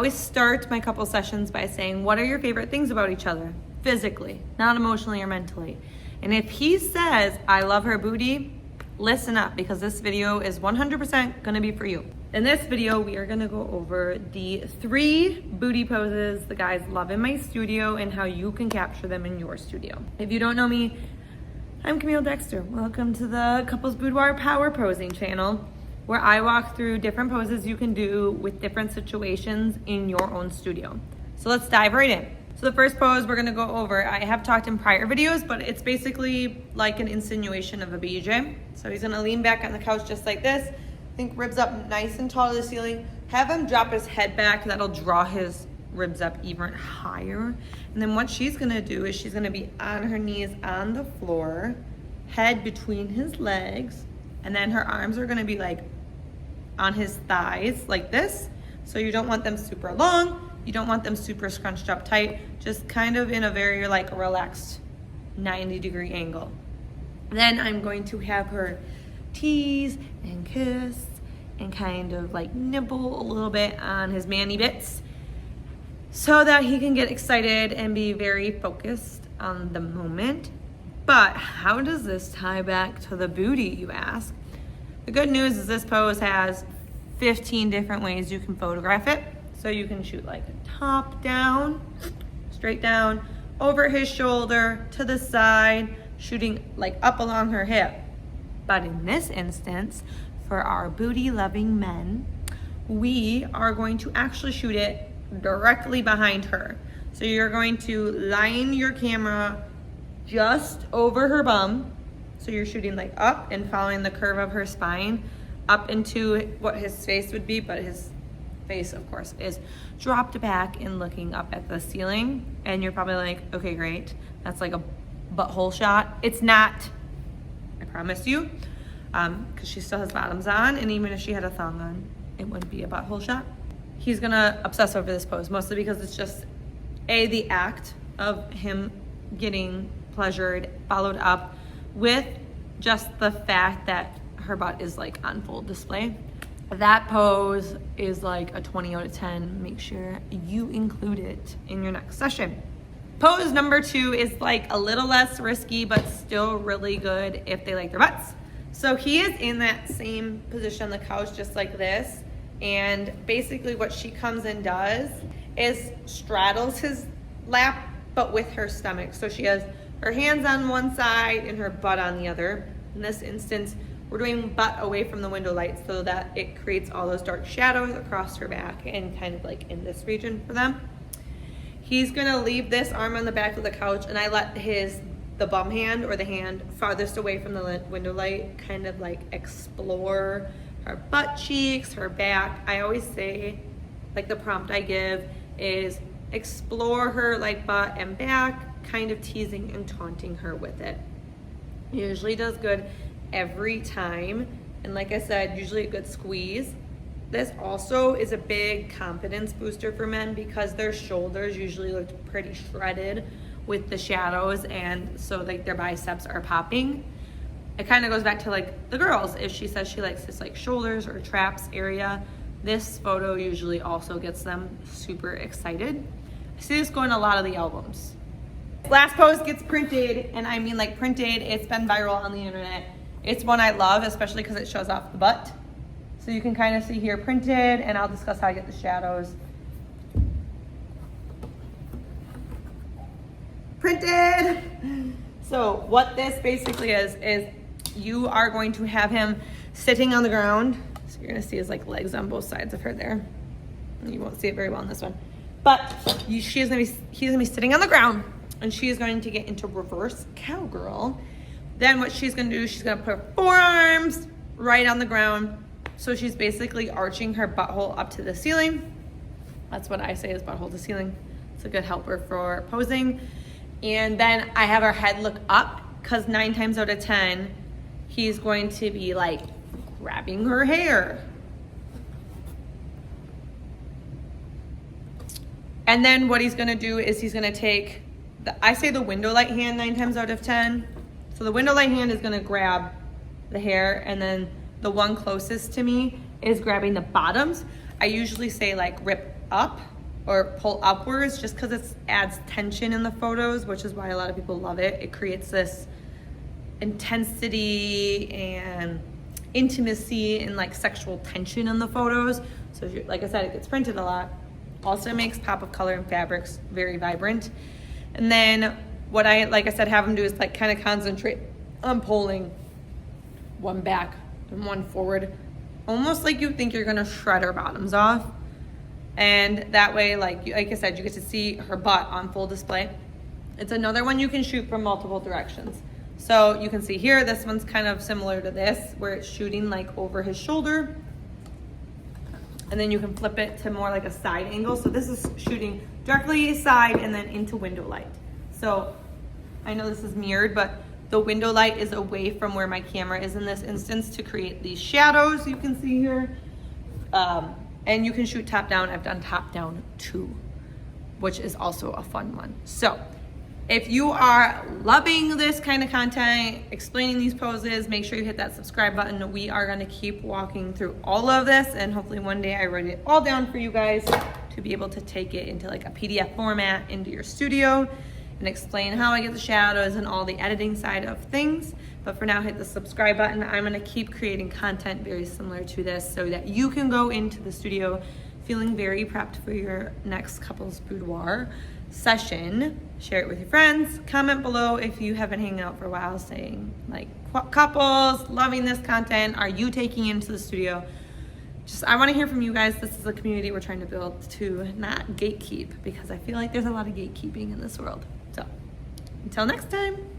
I always start my couple sessions by saying, what are your favorite things about each other? Physically, not emotionally or mentally. And if he says, I love her booty, listen up, because this video is 100% gonna be for you. In this video, we are gonna go over the 3 booty poses the guys love in my studio and how you can capture them in your studio. If you don't know me, I'm Camille Dexter. Welcome to the Couples Boudoir Power Posing channel, where I walk through different poses you can do with different situations in your own studio. So let's dive right in. So the first pose we're gonna go over, I have talked in prior videos, but it's basically like an insinuation of a BJ. So he's gonna lean back on the couch just like this. Think ribs up nice and tall to the ceiling. Have him drop his head back, that'll draw his ribs up even higher. And then what she's gonna do is she's gonna be on her knees on the floor, head between his legs, and then her arms are gonna be like on his thighs like this. So you don't want them super long, you don't want them super scrunched up tight, just kind of in a very like relaxed 90-degree angle. Then I'm going to have her tease and kiss and kind of like nibble a little bit on his manny bits so that he can get excited and be very focused on the moment. But how does this tie back to the booty, you ask? The good news is this pose has 15 different ways you can photograph it. So you can shoot like top down, straight down, over his shoulder, to the side, shooting like up along her hip. But in this instance, for our booty loving men, we are going to actually shoot it directly behind her. So you're going to line your camera just over her bum. So you're shooting like up and following the curve of her spine up into what his face would be, but his face, of course, is dropped back and looking up at the ceiling. And you're probably like, okay, great. That's like a butthole shot. It's not, I promise you, because she still has bottoms on, and even if she had a thong on, it wouldn't be a butthole shot. He's gonna obsess over this pose, mostly because it's just the act of him getting pleasured, followed up with just the fact that her butt is like on full display. That pose is like a 20 out of 10. Make sure you include it in your next session. Pose number 2 is like a little less risky, but still really good if they like their butts. So he is in that same position on the couch, just like this. And basically what she comes and does is straddles his lap, but with her stomach. So she has her hands on one side and her butt on the other. In this instance, we're doing butt away from the window light so that it creates all those dark shadows across her back and kind of like in this region for them. He's gonna leave this arm on the back of the couch, and I let the bum hand or the hand farthest away from the window light kind of like explore her butt cheeks, her back. I always say, like the prompt I give is explore her like butt and back, kind of teasing and taunting her with it. It usually does good every time, and like I said, usually a good squeeze. This also is a big confidence booster for men because their shoulders usually look pretty shredded with the shadows, and so like their biceps are popping. It kind of goes back to like the girls, if she says she likes this like shoulders or traps area, this photo usually also gets them super excited. I see this going a lot of the albums. Last pose gets printed, and I mean like printed, it's been viral on the internet. It's one I love, especially because it shows off the butt. So you can kind of see here printed, and I'll discuss how I get the shadows. Printed! So what this basically is you are going to have him sitting on the ground. So you're gonna see his like legs on both sides of her there. You won't see it very well in this one. But he's gonna be sitting on the ground, and she is going to get into reverse cowgirl. Then what she's gonna do, she's gonna put her forearms right on the ground. So she's basically arching her butthole up to the ceiling. That's what I say is butthole to ceiling. It's a good helper for posing. And then I have her head look up, because 9 times out of 10, he's going to be like grabbing her hair. And then what he's gonna do is he's gonna take, I say the window light hand 9 times out of 10. So the window light hand is gonna grab the hair, and then the one closest to me is grabbing the bottoms. I usually say like rip up or pull upwards just because it adds tension in the photos, which is why a lot of people love it. It creates this intensity and intimacy and like sexual tension in the photos. So like I said, it gets printed a lot. Also makes pop of color and fabrics very vibrant. And then what I, like I said, have them do is like kind of concentrate on pulling one back and one forward, almost like you think you're gonna shred her bottoms off. And that way, like I said, you get to see her butt on full display. It's another one you can shoot from multiple directions. So you can see here, this one's kind of similar to this, where it's shooting like over his shoulder. And then you can flip it to more like a side angle. So this is shooting directly side and then into window light. So I know this is mirrored, but the window light is away from where my camera is in this instance to create these shadows you can see here. And you can shoot top down. I've done top down too, which is also a fun one. So if you are loving this kind of content, explaining these poses, make sure you hit that subscribe button. We are gonna keep walking through all of this, and hopefully one day I write it all down for you guys to be able to take it into like a PDF format into your studio and explain how I get the shadows and all the editing side of things. But for now, hit the subscribe button. I'm gonna keep creating content very similar to this so that you can go into the studio feeling very prepped for your next couples boudoir session. Share it with your friends. Comment below if you have been hanging out for a while saying like, couples, loving this content, are you taking it into the studio? I want to hear from you guys. This is a community we're trying to build to not gatekeep, because I feel like there's a lot of gatekeeping in this world. So until next time.